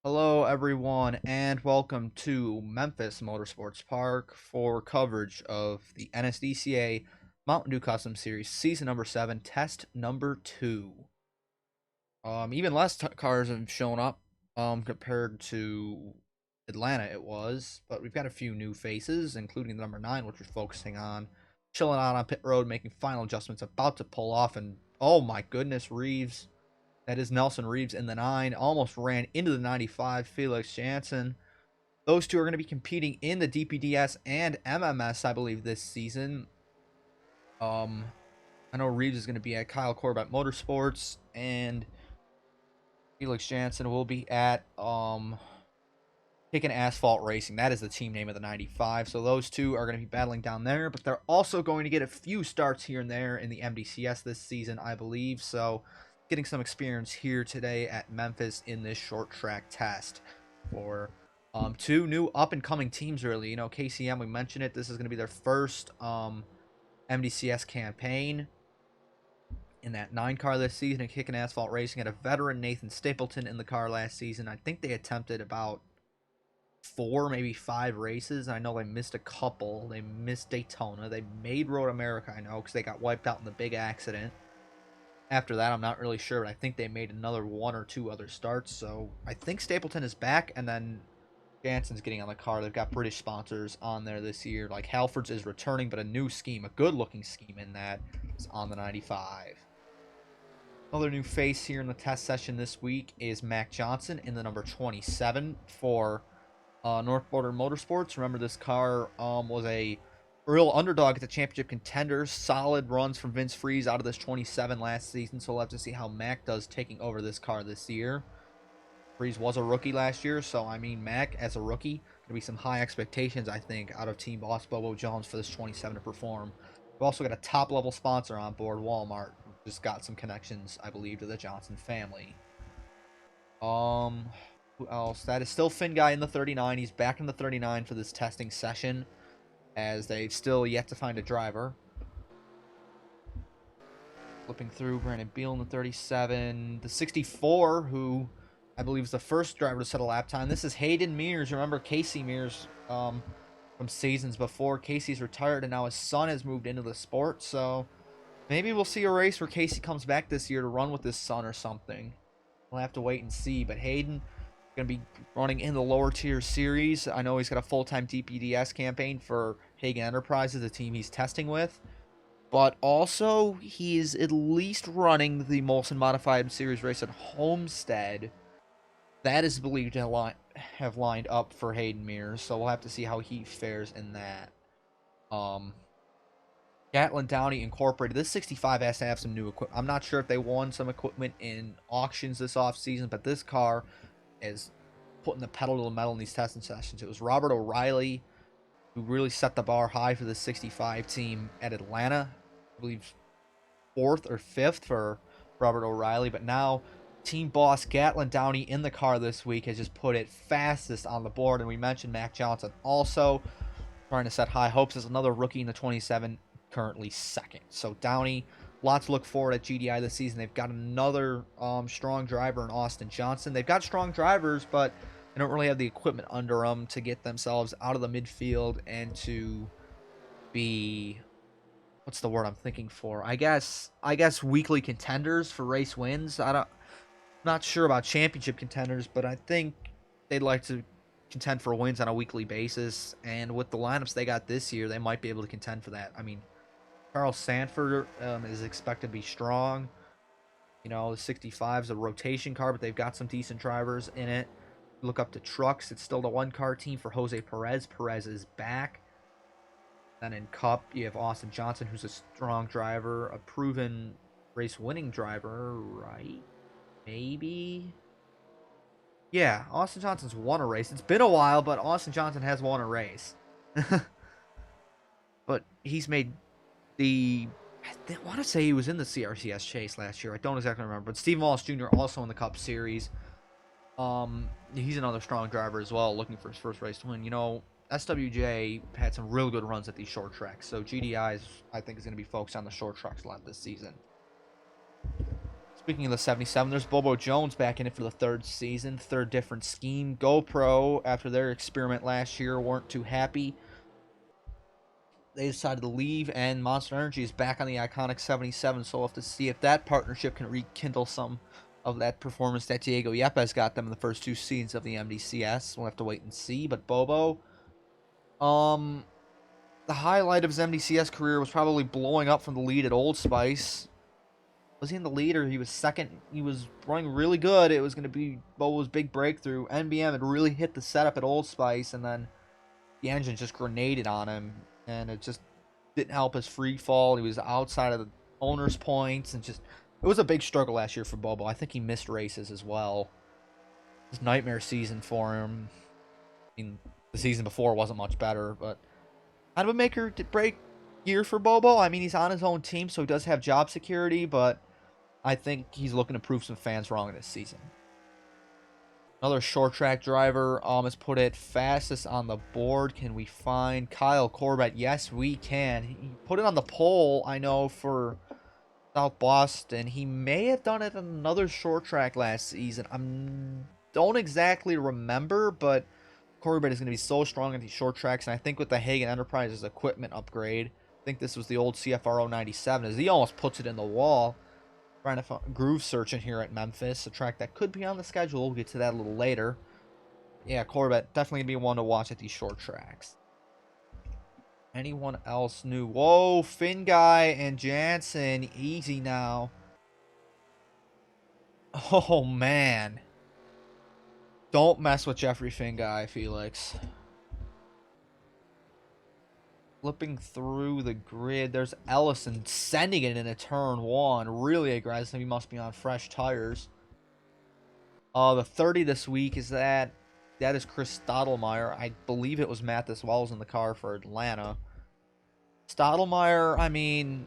Hello, everyone, and welcome to Memphis Motorsports Park for coverage of the NSDCA Mountain Dew Custom Series Season number 7, Test number 2. Even less cars have shown up compared to Atlanta it was, but we've got a few new faces, including the number 9, which we're focusing on. Chilling out on pit road, making final adjustments, about to pull off, and oh my goodness, Reeves. That is Nelson Reeves in the 9. Almost ran into the 95, Felix Jansen. Those two are going to be competing in the DPDS and MMS, I believe, this season. Um, I know Reeves is going to be at Kyle Corbett Motorsports, and Felix Jansen will be at Kicking Asphalt Racing. That is the team name of the 95. So those two are going to be battling down there, but they're also going to get a few starts here and there in the MDCS this season, I believe. So getting some experience here today at Memphis in this short track test for two new up-and-coming teams, really. You know, KCM, we mentioned it. This is going to be their first MDCS campaign in that 9 car this season, and Kicking Asphalt Racing had a veteran Nathan Stapleton in the car last season. I think they attempted about 4, maybe 5 races. I know they missed a couple. They missed Daytona. They made Road America, I know, because they got wiped out in the big accident. After that, I'm not really sure, but I think they made another 1 or 2 other starts. So I think Stapleton is back, and then Jansen's getting on the car. They've got British sponsors on there this year. Like Halford's is returning, but a new scheme, a good-looking scheme in that, is on the 95. Another new face here in the test session this week is Mac Johnson in the number 27 for North Border Motorsports. Remember, this car was a real underdog at the championship contenders. Solid runs from Vince Freeze out of this 27 last season, so we'll have to see how Mac does taking over this car this year. Freeze was a rookie last year, so I mean, Mac as a rookie, going to be some high expectations, I think, out of Team Boss Bobo Jones for this 27 to perform. We've also got a top-level sponsor on board, Walmart, who just got some connections, I believe, to the Johnson family. Who else? That is still Finn Guy in the 39. He's back in the 39 for this testing session, as they've still yet to find a driver. Flipping through, Brandon Beal in the 37. The 64, who I believe is the first driver to set a lap time. This is Hayden Mears. Remember Casey Mears from seasons before. Casey's retired, and now his son has moved into the sport, so maybe we'll see a race where Casey comes back this year to run with his son or something. We'll have to wait and see, but Hayden going to be running in the lower tier series. I know he's got a full-time DPDS campaign for Hagen Enterprises, the team he's testing with. But also, he's at least running the Molson Modified Series race at Homestead. That is believed to have lined up for Hayden Mears, so we'll have to see how he fares in that. Gatlin Downey Incorporated. This 65 has to have some new equipment. I'm not sure if they won some equipment in auctions this offseason, but this car is putting the pedal to the metal in these testing sessions. It was Robert O'Reilly who really set the bar high for the 65 team at Atlanta. I believe 4th or 5th for Robert O'Reilly, but now team boss Gatlin Downey in the car this week has just put it fastest on the board, and we mentioned Mac Johnson also trying to set high hopes as another rookie in the 27, currently 2nd. So Downey, lots to look forward at GDI this season. They've got another strong driver in Austin Johnson. They've got strong drivers, but they don't really have the equipment under them to get themselves out of the midfield and to be, what's the word I'm thinking for? I guess weekly contenders for race wins. Not sure about championship contenders, but I think they'd like to contend for wins on a weekly basis. And with the lineups they got this year, they might be able to contend for that. I mean, Carl Sanford is expected to be strong. You know, the 65 is a rotation car, but they've got some decent drivers in it. Look up to trucks. It's still the 1-car team for Jose Perez. Perez is back. Then in Cup, you have Austin Johnson, who's a strong driver, a proven race-winning driver, right? Maybe? Yeah, Austin Johnson's won a race. It's been a while, but Austin Johnson has won a race. But he's made I want to say he was in the CRCS chase last year. I don't exactly remember. But Steve Wallace Jr. also in the Cup Series. He's another strong driver as well, looking for his first race to win. You know, SWJ had some real good runs at these short tracks, so GDI I think is going to be focused on the short tracks a lot this season. Speaking of the 77, there's Bobo Jones back in it for the third season, third different scheme. GoPro, after their experiment last year, weren't too happy. They decided to leave, and Monster Energy is back on the iconic 77, so we'll have to see if that partnership can rekindle some of that performance that Diego Yepes got them in the first two seasons of the MDCS. We'll have to wait and see, but Bobo, the highlight of his MDCS career was probably blowing up from the lead at Old Spice. Was he in the lead or he was second? He was running really good. It was going to be Bobo's big breakthrough. NBM had really hit the setup at Old Spice, and then the engine just grenaded on him, and it just didn't help his free fall. He was outside of the owner's points, and just it was a big struggle last year for Bobo. I think he missed races as well. His nightmare season for him. I mean, the season before wasn't much better, but kind of a maker to break year for Bobo. I mean, he's on his own team, so he does have job security, but I think he's looking to prove some fans wrong this season. Another short track driver has put it fastest on the board. Can we find Kyle Corbett? Yes, we can. He put it on the pole, I know, for South Boston. He may have done it on another short track last season. Don't exactly remember, but Corbett is going to be so strong at these short tracks, and I think with the Hagen Enterprises equipment upgrade, I think this was the old CFR 097, as he almost puts it in the wall. Trying to find groove searching here at Memphis, a track that could be on the schedule. We'll get to that a little later. Yeah, Corbett definitely gonna be one to watch at these short tracks. Anyone else new? Whoa, Finn Guy and Jansen, easy now. Oh man, don't mess with Jeffrey Finn Guy, Felix. Flipping through the grid, there's Ellison sending it into turn one. Really aggressive. He must be on fresh tires. The 30 this week is that is Chris Stottlemyre. I believe it was Mathis Wells in the car for Atlanta. Stottlemyre, I mean,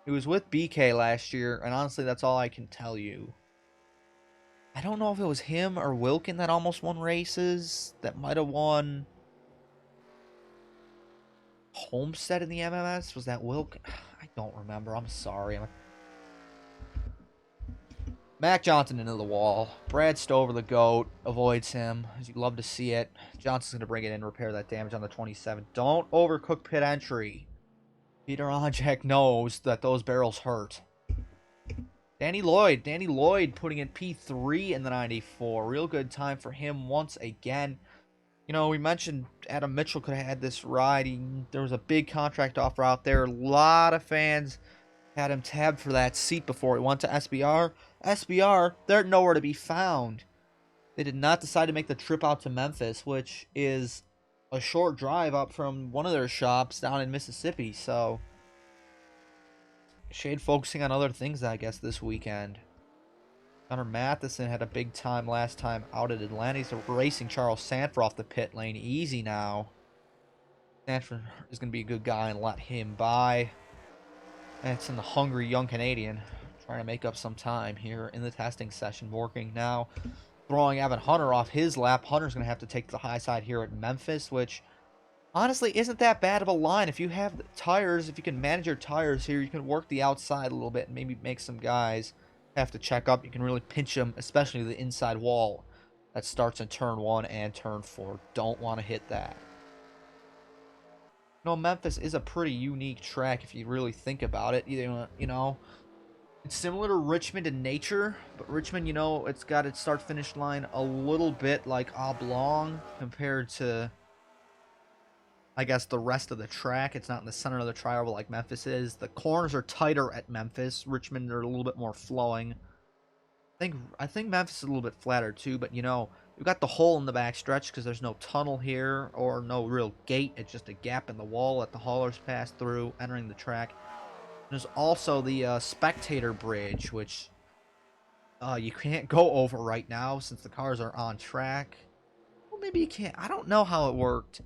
he was with BK last year, and honestly, that's all I can tell you. I don't know if it was him or Wilkin that almost won races. That might have won Homestead in the MMS. Was that Wilk? I don't remember. I'm sorry. Mac Johnson into the wall. Brad Stover, the GOAT, avoids him, as you love to see it. Johnson's going to bring it in, repair that damage on the 27. Don't overcook pit entry. Peter Onjak knows that those barrels hurt. Danny Lloyd putting in P3 in the 94. Real good time for him once again. You know, we mentioned Adam Mitchell could have had this ride. There was a big contract offer out there. A lot of fans had him tabbed for that seat before he went to SBR. SBR, they're nowhere to be found. They did not decide to make the trip out to Memphis, which is a short drive up from one of their shops down in Mississippi. So, Shade focusing on other things, I guess, this weekend. Connor Matheson had a big time last time out at Atlanta. He's racing Charles Sanford off the pit lane. Easy now. Sanford is going to be a good guy and let him by. And it's in the hungry young Canadian. Trying to make up some time here in the testing session. Working now. Throwing Evan Hunter off his lap. Hunter's going to have to take the high side here at Memphis, which honestly isn't that bad of a line. If you have the tires, if you can manage your tires here, you can work the outside a little bit and maybe make some guys have to check up. You can really pinch them, especially the inside wall that starts in turn 1 and turn 4. Don't want to hit that. You know, Memphis is a pretty unique track if you really think about it. You know, it's similar to Richmond in nature, but Richmond, you know, it's got its start-finish line a little bit like oblong compared to, I guess, the rest of the track. It's not in the center of the tri-oval like Memphis is. The corners are tighter at Memphis. Richmond are a little bit more flowing. I think Memphis is a little bit flatter too, but you know, we've got the hole in the back stretch because there's no tunnel here or no real gate. It's just a gap in the wall that the haulers pass through entering the track. There's also the spectator bridge, which you can't go over right now since the cars are on track. Well, maybe you can't. I don't know how it worked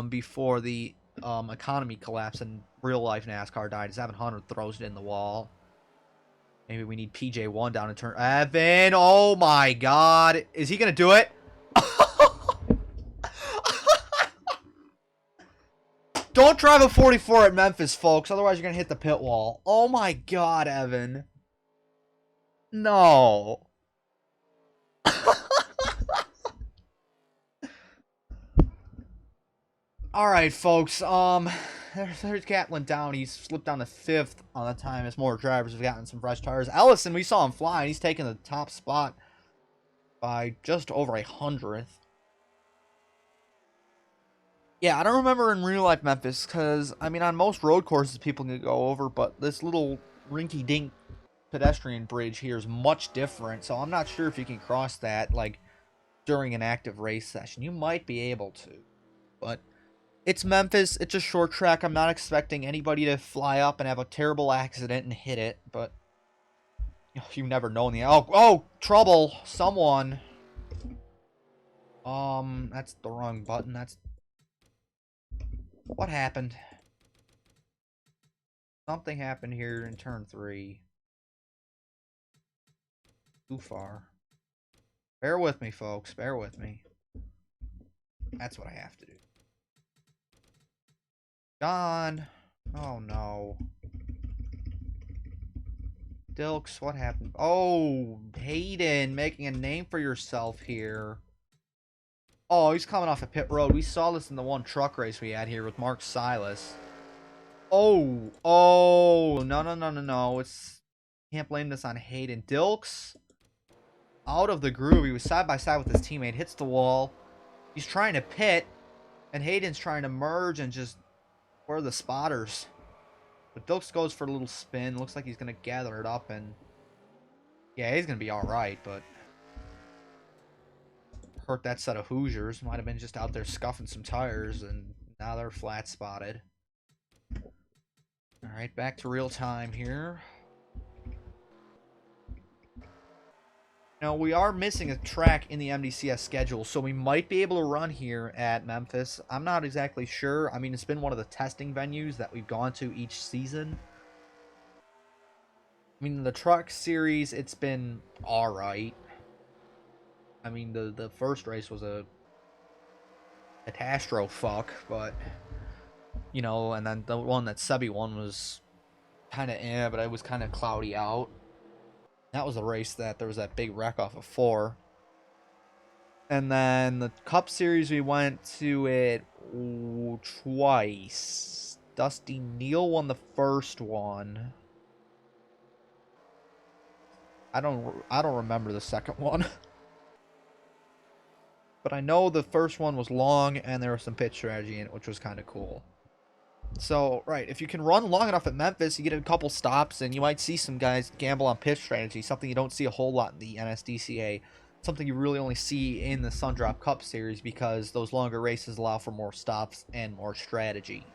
before the economy collapsed and real life NASCAR died. As Evan Hunter throws it in the wall. Maybe we need PJ1 down in turn. Evan, oh my God. Is he going to do it? Don't drive a 44 at Memphis, folks. Otherwise, you're going to hit the pit wall. Oh, my God, Evan. No. All right, folks. There's Gatlin down. He's slipped down to 5th on the time as more drivers have gotten some fresh tires. Ellison, we saw him flying. He's taking the top spot by just over 100th. Yeah, I don't remember in real life Memphis because, I mean, on most road courses people can go over, but this little rinky-dink pedestrian bridge here is much different, so I'm not sure if you can cross that, like, during an active race session. You might be able to, but it's Memphis. It's a short track. I'm not expecting anybody to fly up and have a terrible accident and hit it, but you never know in the... Oh, trouble! Someone! That's the wrong button. What happened? Something happened here in turn 3. Too far. Bear with me, folks. Bear with me. That's what I have to do. John! Oh, no. Dilks, what happened? Oh, Hayden, making a name for yourself here. Oh, he's coming off a pit road. We saw this in the one truck race we had here with Mark Silas. Oh, no. Can't blame this on Hayden. Dilks, out of the groove. He was side by side with his teammate. Hits the wall. He's trying to pit, and Hayden's trying to merge and just... Where are the spotters? But Dilks goes for a little spin. Looks like he's going to gather it up, and... Yeah, he's going to be alright, but... Hurt that set of Hoosiers. Might have been just out there scuffing some tires, and now they're flat spotted. Alright, back to real time here. Now, we are missing a track in the NSDCA schedule, so we might be able to run here at Memphis. I'm not exactly sure. I mean, it's been one of the testing venues that we've gone to each season. I mean, the truck series, it's been alright. I mean, the first race was a catastro fuck, but, you know, and then the one that Sebi won was kind of but it was kind of cloudy out. That was a race that there was that big wreck off of 4. And then the Cup Series, we went to it twice. Dusty Neal won the first one. I don't remember the second one. But I know the first one was long, and there was some pit strategy in it, which was kind of cool. So, right, if you can run long enough at Memphis, you get a couple stops, and you might see some guys gamble on pit strategy, something you don't see a whole lot in the NSDCA, something you really only see in the Sundrop Cup Series, because those longer races allow for more stops and more strategy.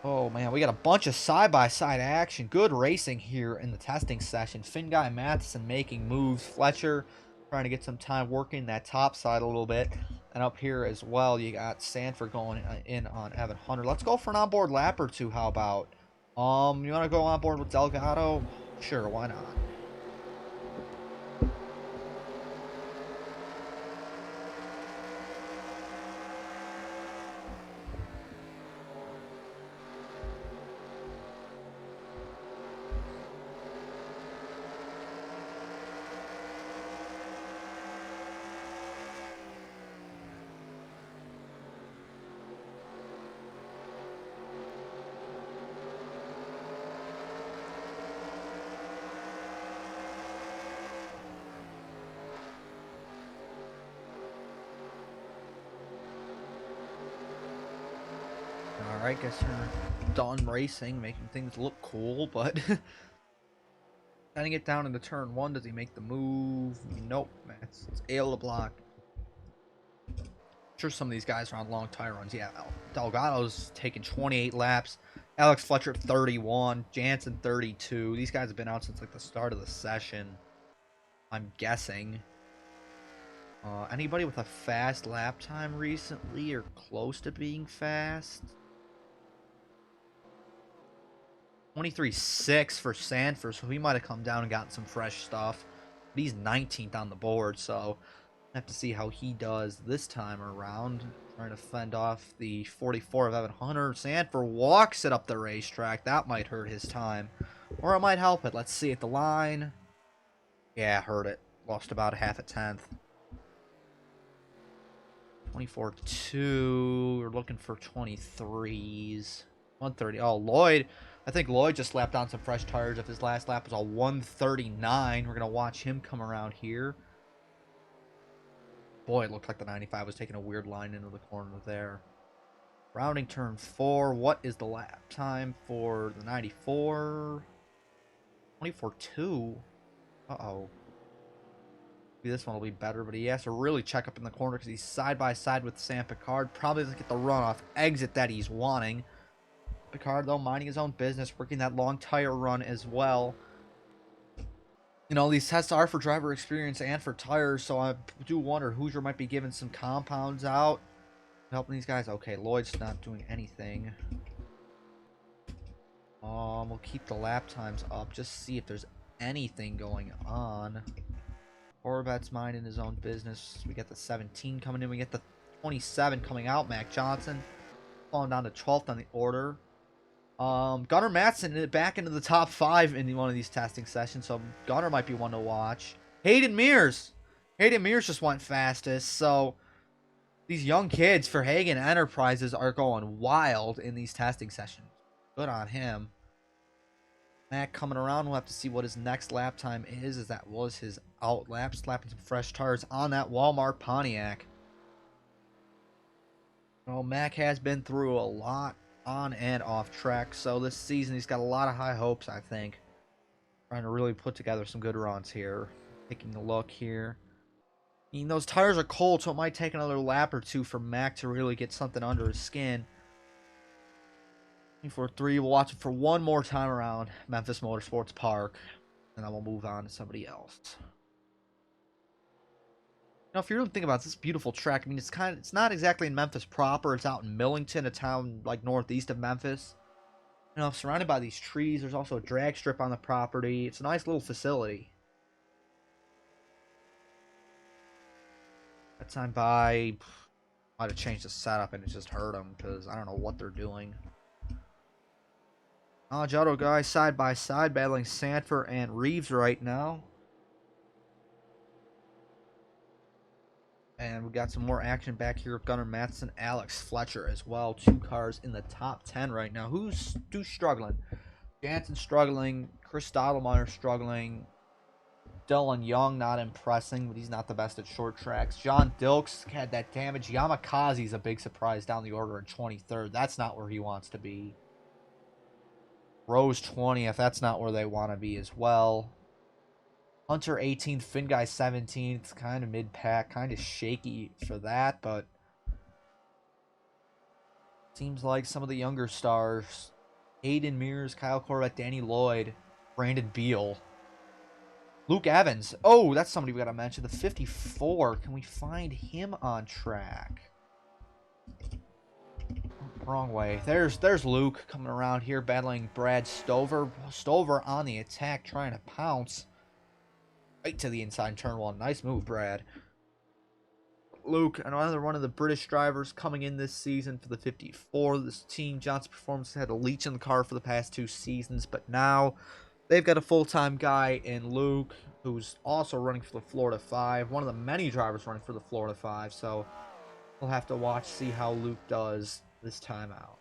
Oh, man, we got a bunch of side-by-side action. Good racing here in the testing session. Finguy Matheson making moves. Fletcher trying to get some time working that top side a little bit. And up here as well, you got Sanford going in on Evan Hunter. Let's go for an onboard lap or two, how about? You want to go on board with Delgado? Sure, why not? Alright, guess you're done racing, making things look cool, but... Trying to get down into turn 1, does he make the move? Nope, it's able to block. I'm sure some of these guys are on long tire runs. Yeah, Delgado's taking 28 laps. Alex Fletcher 31. Jansen 32. These guys have been out since like the start of the session, I'm guessing. Anybody with a fast lap time recently or close to being fast? 23.6 for Sanford, so he might have come down and gotten some fresh stuff. But he's 19th on the board, so I have to see how he does this time around. Trying to fend off the 44 of Evan Hunter. Sanford walks it up the racetrack. That might hurt his time. Or it might help it. Let's see at the line. Yeah, hurt it. Lost about a half a tenth. 24-2. We're looking for 23s. 130. Oh, Lloyd. I think Lloyd just slapped on some fresh tires. If his last lap was a 139, we're going to watch him come around here. Boy, it looked like the 95 was taking a weird line into the corner there. Rounding turn 4. What is the lap time for the 94? 24-2. Uh-oh. Maybe this one will be better, but he has to really check up in the corner because he's side by side with Sam Picard. Probably doesn't get the runoff exit that he's wanting. Picard, though, minding his own business, working that long tire run as well. You know, these tests are for driver experience and for tires, so I do wonder Hoosier might be giving some compounds out, helping these guys. Okay, Lloyd's not doing anything. We'll keep the lap times up, just see if there's anything going on. Corvette's minding his own business. We get the 17 coming in. We get the 27 coming out. Mac Johnson falling down to 12th on the order. Gunnar Matson back into the top 5 in one of these testing sessions, so Gunnar might be one to watch. Hayden Mears just went fastest, so these young kids for Hagen Enterprises are going wild in these testing sessions. Good on him. Mac coming around. We'll have to see what his next lap time is, as that was his out lap, slapping some fresh tires on that Walmart Pontiac. Well, Mac has been through a lot on and off track, so this season he's got a lot of high hopes, I think. Trying to really put together some good runs here. Taking a look here. I mean, those tires are cold, so it might take another lap or two for Mac to really get something under his skin. 24-3, we'll watch it for one more time around Memphis Motorsports Park, and then we'll move on to somebody else. Now, if you really think about this beautiful track, I mean, it's not exactly in Memphis proper. It's out in Millington, a town like northeast of Memphis. You know, surrounded by these trees. There's also a drag strip on the property. It's a nice little facility. That time by, might have changed the setup and it just hurt them because I don't know what they're doing. Auto guys side by side battling Sanford and Reeves right now. And we got some more action back here with Gunnar Matson, Alex Fletcher as well. 2 cars in the top 10 right now. Who's struggling? Jansen struggling. Chris Stottlemyre struggling. Dylan Young not impressing, but he's not the best at short tracks. John Dilks had that damage. Yamakazi's a big surprise down the order in 23rd. That's not where he wants to be. Rose 20th. That's not where they want to be as well. Hunter 18th, Finn Guy 17th, kind of mid-pack, kind of shaky for that, but seems like some of the younger stars, Hayden Mears, Kyle Corvette, Danny Lloyd, Brandon Beal, Luke Evans. Oh, that's somebody we got to mention. The 54. Can we find him on track? Wrong way. There's Luke coming around here battling Brad Stover. Stover on the attack, trying to pounce. Right to the inside turn 1. Nice move, Brad. Luke, another one of the British drivers coming in this season for the 54. This team, Johnson Performance, had a leech in the car for the past 2 seasons, but now they've got a full-time guy in Luke, who's also running for the Florida 5. One of the many drivers running for the Florida 5, so we'll have to watch, see how Luke does this time out.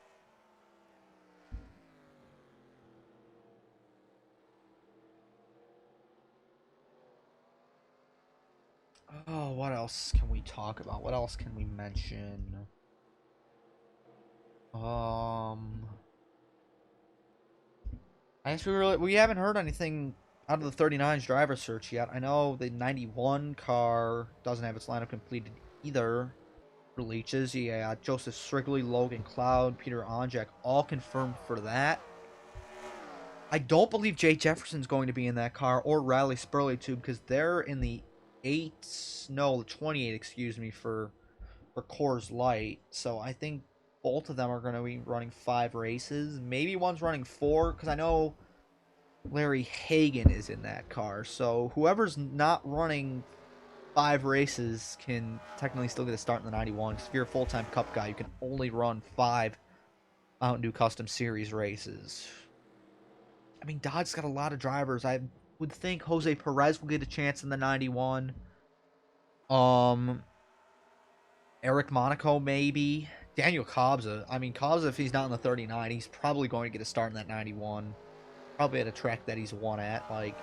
Oh, what else can we talk about? What else can we mention? I guess we haven't heard anything out of the 39's driver search yet. I know the 91 car doesn't have its lineup completed either. For Leeches, yeah, Joseph Strigley, Logan Cloud, Peter Onjak, all confirmed for that. I don't believe Jay Jefferson's going to be in that car, or Riley Spurley too, because they're in the 28, excuse me, for Coors Light. So I think both of them are going to be running 5 races. Maybe one's running 4, because I know Larry Hagan is in that car. So whoever's not running 5 races can technically still get a start in the 91. Because if you're a full-time Cup guy, you can only run 5 Mountain Dew Custom Series races. I mean, Dodge's got a lot of drivers. I would think Jose Perez will get a chance in the 91. Eric Monaco, maybe. Daniel Kobza. I mean, Kobza, if he's not in the 39, he's probably going to get a start in that 91. Probably at a track that he's won at, like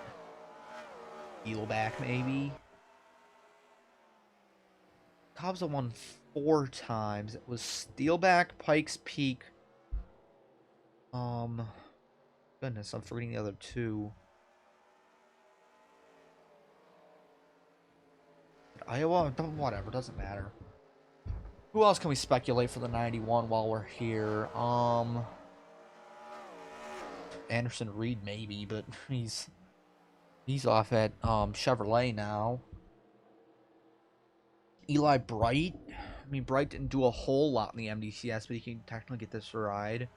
Eelback, maybe. Kobza won 4 times. It was Steelback, Pikes Peak. Goodness, I'm forgetting the other 2. Iowa, whatever, doesn't matter. Who else can we speculate for the 91 while we're here? Anderson Reed maybe, but he's off at Chevrolet now. Eli Bright. I mean, Bright didn't do a whole lot in the MDCS, but he can technically get this ride.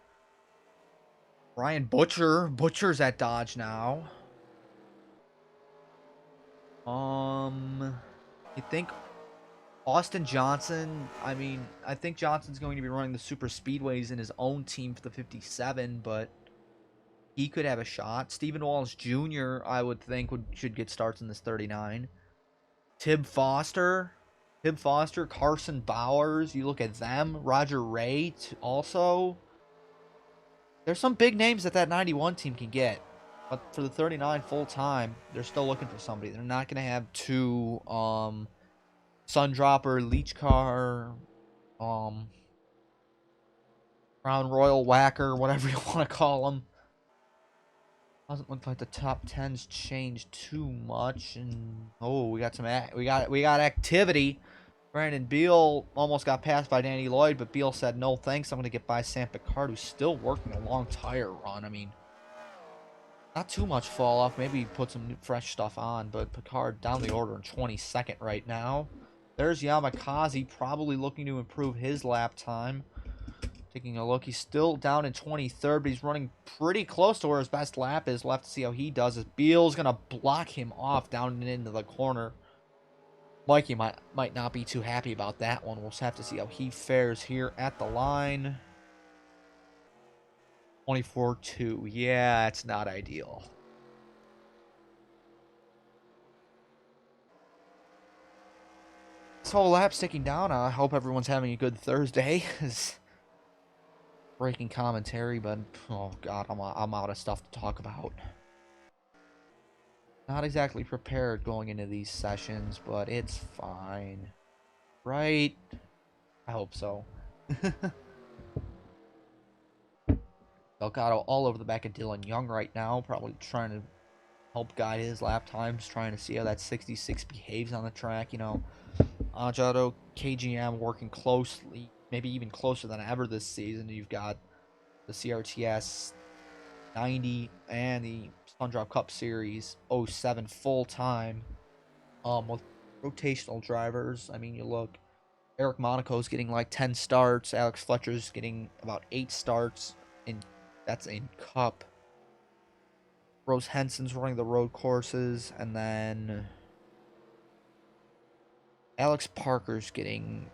Ryan Butcher. Butcher's at Dodge now. You think Austin Johnson? I mean, I think Johnson's going to be running the super speedways in his own team for the 57, but he could have a shot. Stephen Walls Jr., I would think, should get starts in this 39. Tib Foster, Carson Bowers. You look at them. Roger Ray also. There's some big names that 91 team can get. But for the 39 full-time, they're still looking for somebody. They're not going to have 2 Sundropper, Leach Car, Crown Royal Whacker, whatever you want to call them. Doesn't look like the top 10's changed too much. And oh, we got some we got activity. Brandon Beal almost got passed by Danny Lloyd, but Beal said no thanks. I'm going to get by Sam Picard, who's still working a long tire run. I mean, not too much fall off. Maybe put some new, fresh stuff on, but Picard down the order in 22nd right now. There's Yamakaze, probably looking to improve his lap time. Taking a look, he's still down in 23rd, but he's running pretty close to where his best lap is. We'll have to see how he does. As Beal's going to block him off down and into the corner. Mikey might not be too happy about that one. We'll just have to see how he fares here at the line. 24-2. Yeah, it's not ideal. This whole lap's ticking down. I hope everyone's having a good Thursday. Breaking commentary, but oh god, I'm out of stuff to talk about. Not exactly prepared going into these sessions, but it's fine. Right? I hope so. Delgado all over the back of Dylan Young right now, probably trying to help guide his lap times, trying to see how that 66 behaves on the track, you know. Anjado, KGM working closely, maybe even closer than ever this season. You've got the CRTS 90 and the Sundrop Cup Series 07 full-time with rotational drivers. I mean, you look, Eric Monaco's getting like 10 starts. Alex Fletcher's getting about 8 starts. That's in Cup. Rose Henson's running the road courses. And then Alex Parker's getting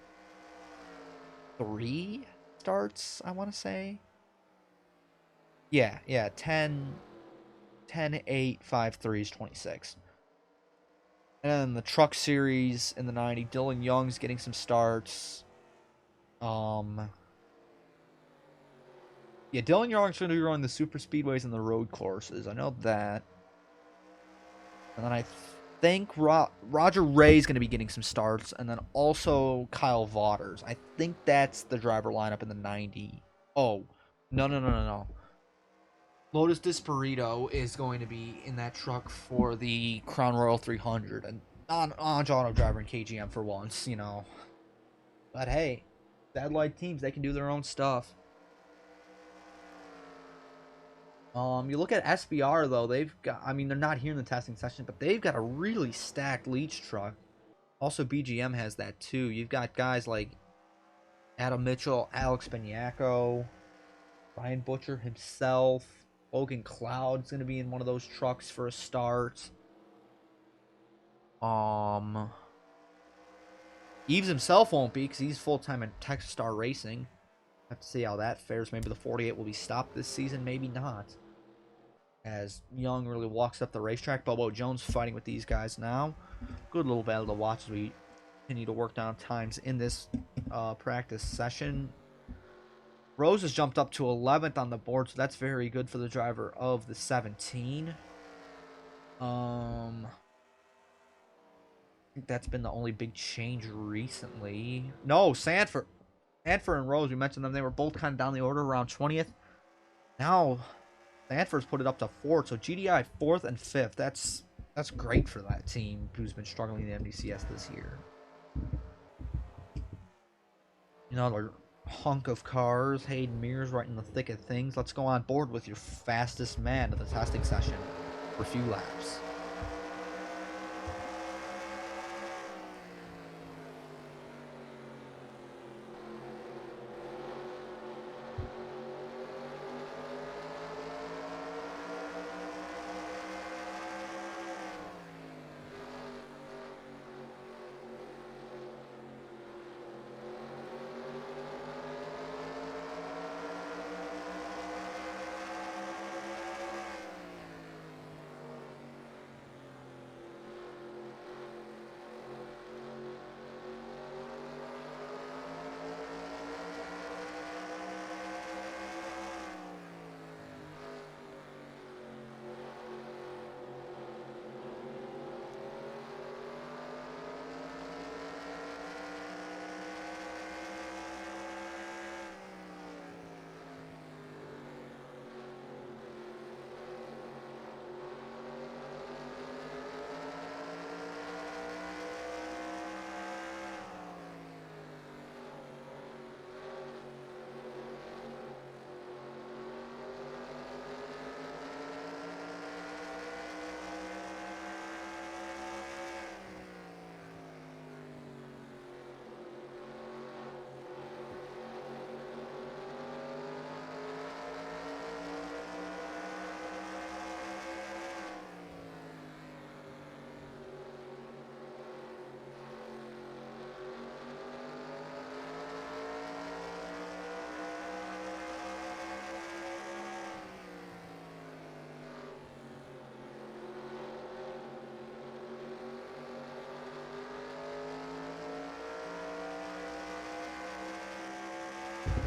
3 starts, I want to say. Yeah, 10, 8, 5, 3 is 26. And then the Truck Series in the 90, Dylan Young's getting some starts. Yeah, Dylan Young's going to be running the super speedways and the road courses. I know that. And then I think Roger Ray's going to be getting some starts. And then also Kyle Vaughters. I think that's the driver lineup in the 90. Oh, no. Lotus Desperado is going to be in that truck for the Crown Royal 300. And on-auto driver in KGM for once, you know. But hey, satellite teams, they can do their own stuff. You look at SBR though, they've got, I mean, they're not here in the testing session, but they've got a really stacked Leach truck. Also, BGM has that too. You've got guys like Adam Mitchell, Alex Benyako, Ryan Butcher himself, Logan Cloud's gonna be in one of those trucks for a start. Eves himself won't be because he's full-time in Texas Star Racing. Have to see how that fares. Maybe the 48 will be stopped this season, maybe not. As Young really walks up the racetrack. Bobo Jones fighting with these guys now. Good little battle to watch as we continue to work down times in this practice session. Rose has jumped up to 11th on the board, so that's very good for the driver of the 17. I think that's been the only big change recently. No, Sanford and Rose, we mentioned them. They were both kind of down the order around 20th. Now, Sanford's put it up to 4th, so GDI 4th and 5th. That's great for that team who's been struggling in the MDCS this year. Another hunk of cars. Hayden Mears right in the thick of things. Let's go on board with your fastest man of the testing session for a few laps.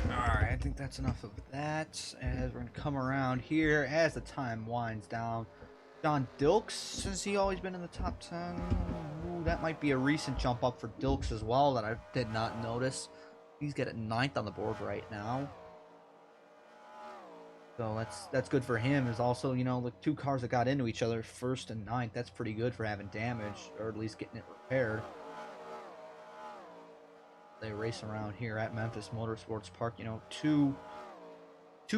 Alright, I think that's enough of that. As we're going to come around here as the time winds down. John Dilks, has he always been in the top 10? Ooh, that might be a recent jump up for Dilks as well that I did not notice. He's getting 9th on the board right now. So that's good for him. There's also, the 2 cars that got into each other, 1st and 9th. That's pretty good for having damage, or at least getting it repaired. They race around here at Memphis Motorsports Park. Two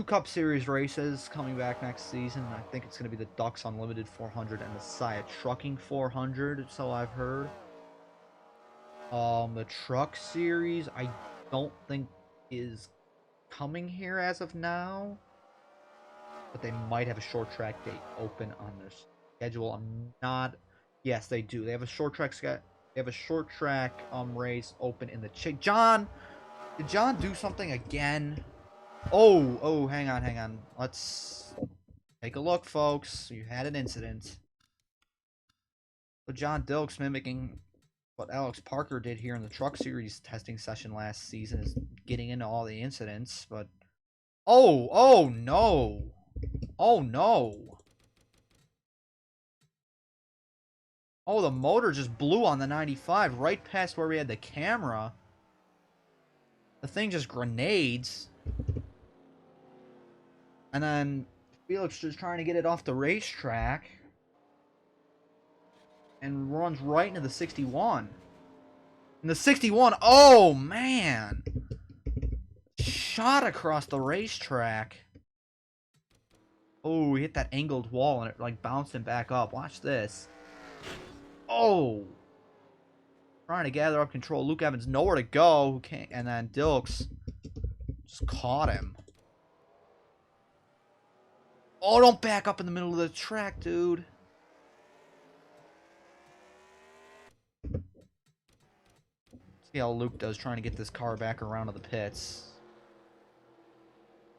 Cup Series races coming back next season. I think it's going to be the Ducks Unlimited 400 and the Saya Trucking 400, so I've heard. The Truck Series, I don't think is coming here as of now, but they might have a short track date open on their schedule. I'm not. Yes, they do. They have a short track schedule. They have a short track race open in the John, did John do something again? Oh, hang on. Let's take a look, folks. You had an incident. So John Dilks, mimicking what Alex Parker did here in the Truck Series testing session last season, is getting into all the incidents, but oh no. Oh no. Oh, the motor just blew on the 95 right past where we had the camera. The thing just grenades. And then Felix just trying to get it off the racetrack. And runs right into the 61. And the 61, oh man! Shot across the racetrack. Oh, he hit that angled wall and it like bounced him back up. Watch this. Oh! Trying to gather up control. Luke Evans nowhere to go. Who can't? And then Dilks just caught him. Oh, don't back up in the middle of the track, dude. See how Luke does trying to get this car back around to the pits.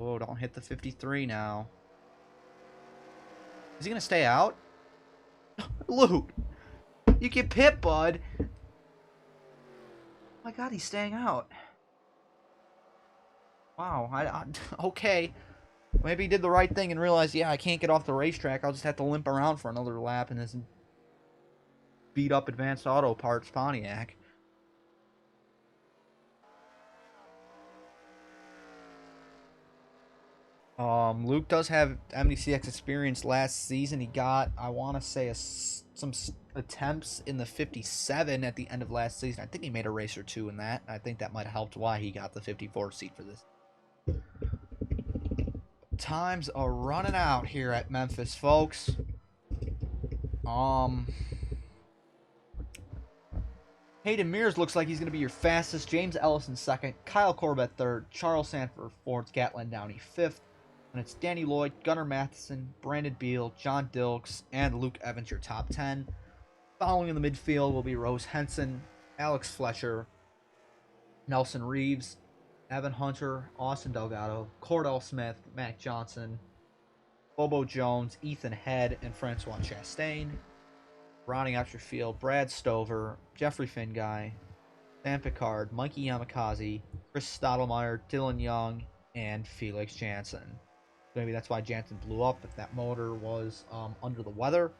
Oh, don't hit the 53 now. Is he going to stay out? Luke, you get pit, bud. Oh my God, he's staying out. Wow, okay. Maybe he did the right thing and realized, yeah, I can't get off the racetrack. I'll just have to limp around for another lap in this beat up Advanced Auto Parts Pontiac. Luke does have NSDCA experience last season. He got, I want to say, some attempts in the 57 at the end of last season. I think he made a race or two in that. I think that might have helped why he got the 54 seat for this. Times are running out here at Memphis, folks. Hayden Mears looks like he's going to be your fastest. James Ellison second. Kyle Corbett third. Charles Sanford fourth. Gatlin Downey fifth. And it's Danny Lloyd, Gunnar Matheson, Brandon Beal, John Dilks, and Luke Evans, your top 10. Following in the midfield will be Rose Henson, Alex Fletcher, Nelson Reeves, Evan Hunter, Austin Delgado, Cordell Smith, Mac Johnson, Bobo Jones, Ethan Head, and Francois Chastain. Rounding out your field, Brad Stover, Jeffrey Finguy, Sam Picard, Mikey Yamakaze, Chris Stottlemyre, Dylan Young, and Felix Jansen. Maybe that's why Jansen blew up, if that motor was under the weather.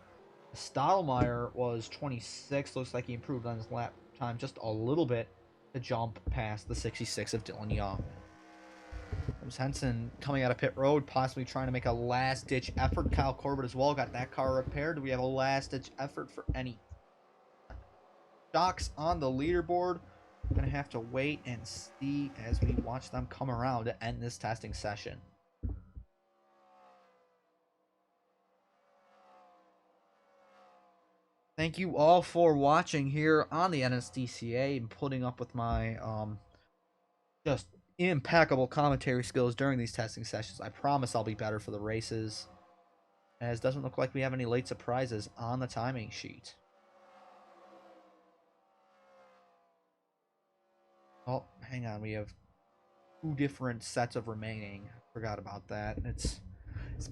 Stottlemyre was 26. Looks like he improved on his lap time just a little bit to jump past the 66 of Dylan Young. There's Henson coming out of pit road, possibly trying to make a last-ditch effort. Kyle Corbett as well got that car repaired. Do we have a last-ditch effort for any shocks on the leaderboard? We're going to have to wait and see as we watch them come around to end this testing session. Thank you all for watching here on the NSDCA and putting up with my just impeccable commentary skills during these testing sessions. I promise I'll be better for the races, as it doesn't look like we have any late surprises on the timing sheet. Oh, hang on, we have 2 different sets of remaining. Forgot about that. It's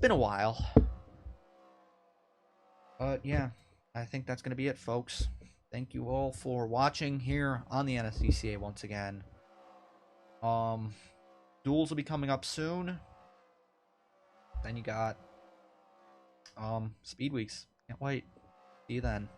been a while. But yeah, I think that's going to be it, folks. Thank you all for watching here on the NSDCA once again. Duels will be coming up soon. Then you got Speed Weeks. Can't wait. See you then.